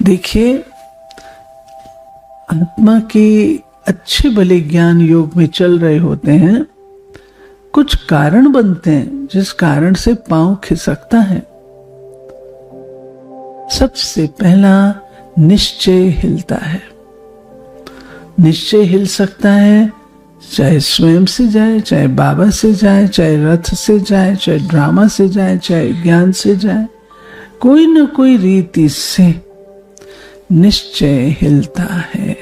देखिए, आत्मा के अच्छे भले ज्ञान योग में चल रहे होते हैं, कुछ कारण बनते हैं जिस कारण से पांव खिसकता है। सबसे पहला निश्चय हिलता है। निश्चय हिल सकता है, चाहे स्वयं से जाए, चाहे बाबा से जाए, चाहे रथ से जाए, चाहे ड्रामा से जाए, चाहे ज्ञान से जाए, कोई न कोई रीति से निश्चय हिलता है।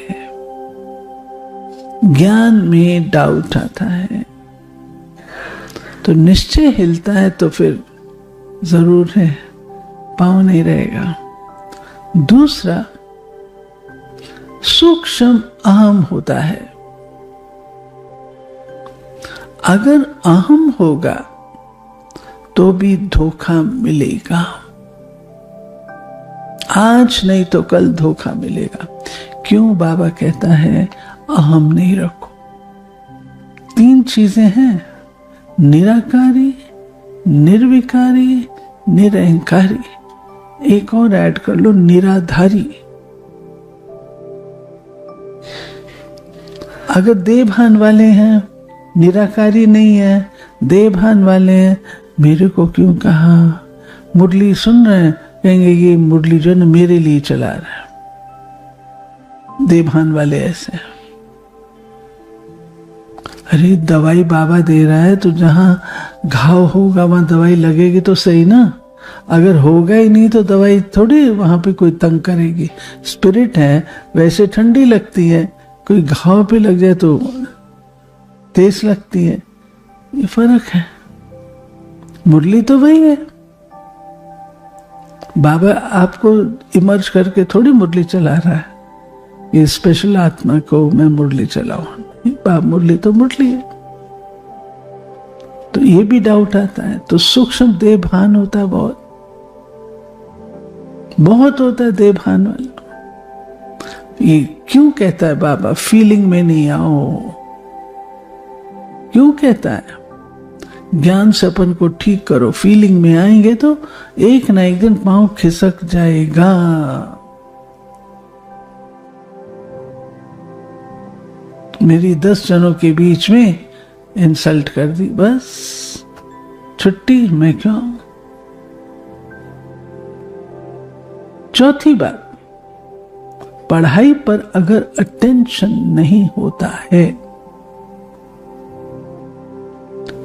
ज्ञान में डाउट आता है तो निश्चय हिलता है, तो फिर जरूर है पांव नहीं रहेगा। दूसरा, सूक्ष्म अहम होता है। अगर अहम होगा तो भी धोखा मिलेगा, आज नहीं तो कल धोखा मिलेगा। क्यों बाबा कहता है अहम नहीं रखो? 3 चीजें हैं, निराकारी, निर्विकारी, निरहंकारी। एक और ऐड कर लो, निराधारी। अगर देवभान वाले हैं, निराकारी नहीं है, देवभान वाले हैं, मेरे को क्यों कहा? मुरली सुन रहे हैं, कहेंगे ये मुरली जो है मेरे लिए चला रहा है। देवभान वाले ऐसे। अरे दवाई बाबा दे रहा है तो जहां घाव होगा वहां दवाई लगेगी तो सही ना। अगर होगा ही नहीं तो दवाई थोड़ी वहां पे कोई तंग करेगी। स्पिरिट है, वैसे ठंडी लगती है, कोई घाव पे लग जाए तो तेज लगती है। ये फर्क है। मुरली तो वही है। बाबा आपको इमर्ज करके थोड़ी मुरली चला रहा है। ये स्पेशल आत्मा को मैं मुरली चलाऊं, मुरली तो मुरली है। तो ये भी डाउट आता है। तो सूक्ष्म देह भान होता है, बहुत होता है देह भान वाला। ये क्यों कहता है बाबा फीलिंग में नहीं आओ? क्यों कहता है? ज्ञान से अपन को ठीक करो, फीलिंग में आएंगे तो एक ना एक दिन पांव खिसक जाएगा। मेरी 10 जनों के बीच में इंसल्ट कर दी, बस छुट्टी, मैं क्यों? चौथी बात, पढ़ाई पर अगर अटेंशन नहीं होता है,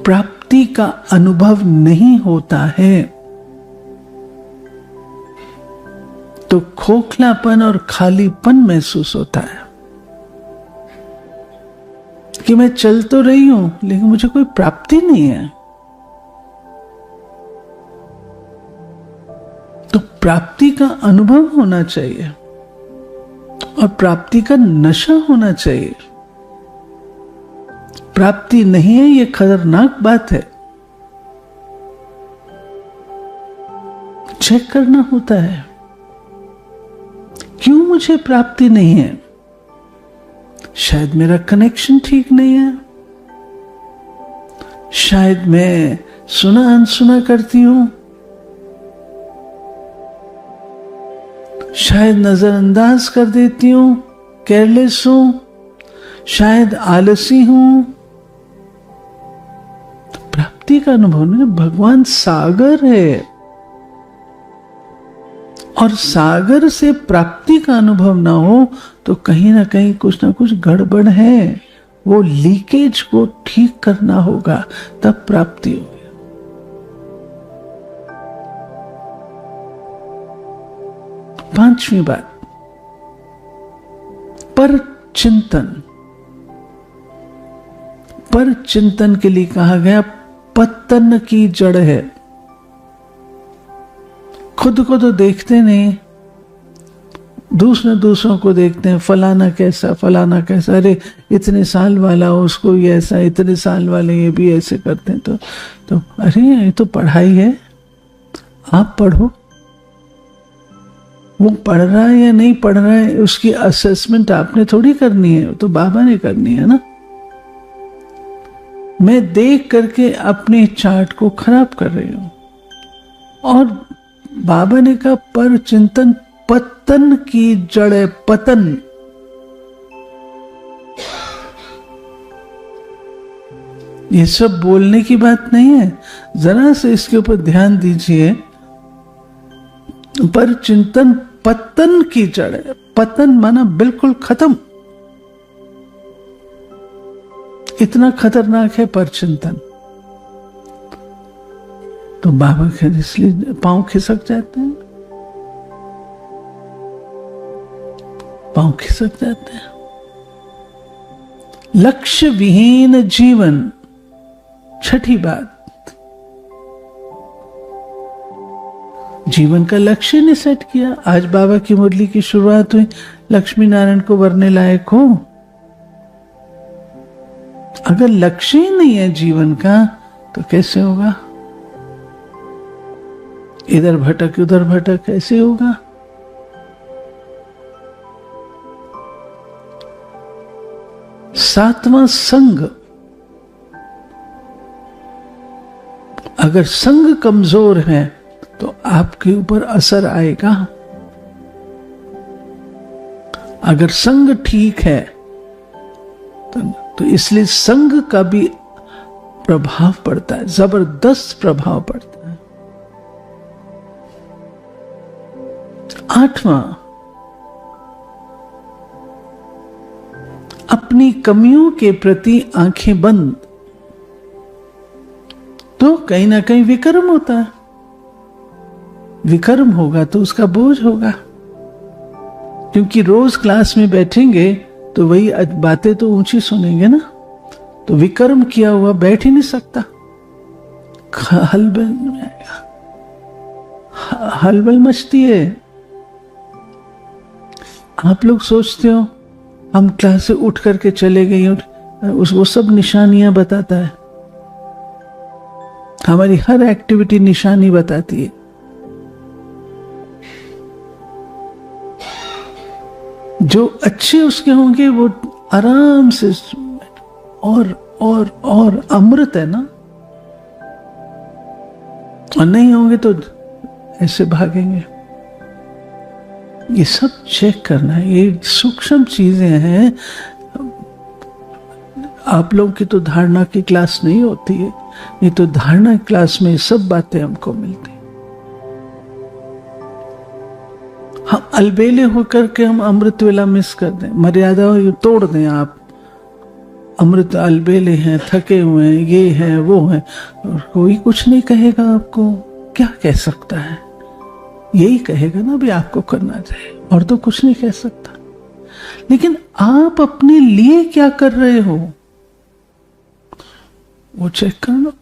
प्राप्ति का अनुभव नहीं होता है, तो खोखलापन और खालीपन महसूस होता है कि मैं चल तो रही हूं लेकिन मुझे कोई प्राप्ति नहीं है। तो प्राप्ति का अनुभव होना चाहिए और प्राप्ति का नशा होना चाहिए। प्राप्ति नहीं है, ये खतरनाक बात है। चेक करना होता है, क्यों मुझे प्राप्ति नहीं है? शायद मेरा कनेक्शन ठीक नहीं है, शायद मैं सुना अनसुना करती हूं, शायद नजरअंदाज कर देती हूं, केयरलेस हूं, शायद आलसी हूं। प्राप्ति का अनुभव नहीं, भगवान सागर है और सागर से प्राप्ति का अनुभव ना हो तो कहीं ना कहीं कुछ ना कुछ गड़बड़ है। वो लीकेज को ठीक करना होगा, तब प्राप्ति होगी। पांचवी बात, पर चिंतन। पर चिंतन के लिए कहा गया पतन की जड़ है। खुद को तो देखते नहीं, दूसरों को देखते हैं, फलाना कैसा, फलाना कैसा, अरे इतने साल वाला उसको ये ऐसा, इतने साल वाले ये भी ऐसे करते हैं। तो अरे ये तो पढ़ाई है, आप पढ़ो। वो पढ़ रहा है या नहीं पढ़ रहा है उसकी असेसमेंट आपने थोड़ी करनी है, तो बाबा ने करनी है ना। मैं देख करके अपने चार्ट को खराब कर रही हूं। और बाबा ने कहा पर चिंतन पतन की जड़ है, पतन। ये सब बोलने की बात नहीं है, जरा से इसके ऊपर ध्यान दीजिए। पर चिंतन पतन की जड़ है। पतन माना बिल्कुल खत्म। इतना खतरनाक है पर चिंतन। तो बाबा के इसलिए पांव खिसक जाते हैं, पांव खिसक जाते हैं। लक्ष्य विहीन जीवन, छठी बात, जीवन का लक्ष्य नहीं सेट किया। आज बाबा की मुरली की शुरुआत हुई, लक्ष्मी नारायण को वरने लायक हो। अगर लक्ष्य ही नहीं है जीवन का तो कैसे होगा? इधर भटक उधर भटक कैसे होगा? सातवां संग। अगर संग कमजोर है तो आपके ऊपर असर आएगा। अगर संग ठीक है तो इसलिए संग का भी प्रभाव पड़ता है, जबरदस्त प्रभाव पड़ता है। आठवां, अपनी कमियों के प्रति आंखें बंद। तो कहीं ना कहीं विकर्म होता है। विकर्म होगा तो उसका बोझ होगा, क्योंकि रोज क्लास में बैठेंगे तो वही बातें तो ऊंची सुनेंगे ना। तो विकर्म किया हुआ बैठ ही नहीं सकता, हलबल में आएगा, हलबल मचती है। आप लोग सोचते हो हम क्लास से उठ करके चले गए, वो सब निशानियां बताता है। हमारी हर एक्टिविटी निशानी बताती है। जो अच्छे उसके होंगे वो आराम से और अमृत है ना, और नहीं होंगे तो ऐसे भागेंगे। ये सब चेक करना है, ये सूक्ष्म चीजें हैं। आप लोगों की तो धारणा की क्लास नहीं होती है, नहीं तो धारणा क्लास में सब बातें हमको मिलती। हम अलबेले होकर के हम अमृत वेला मिस कर दें, मर्यादा तोड़ दें। आप अमृत अलबेले हैं, थके हुए हैं, ये है वो है, और कोई कुछ नहीं कहेगा आपको। क्या कह सकता है? यही कहेगा ना भी आपको करना चाहिए, और तो कुछ नहीं कह सकता। लेकिन आप अपने लिए क्या कर रहे हो वो चेक करना।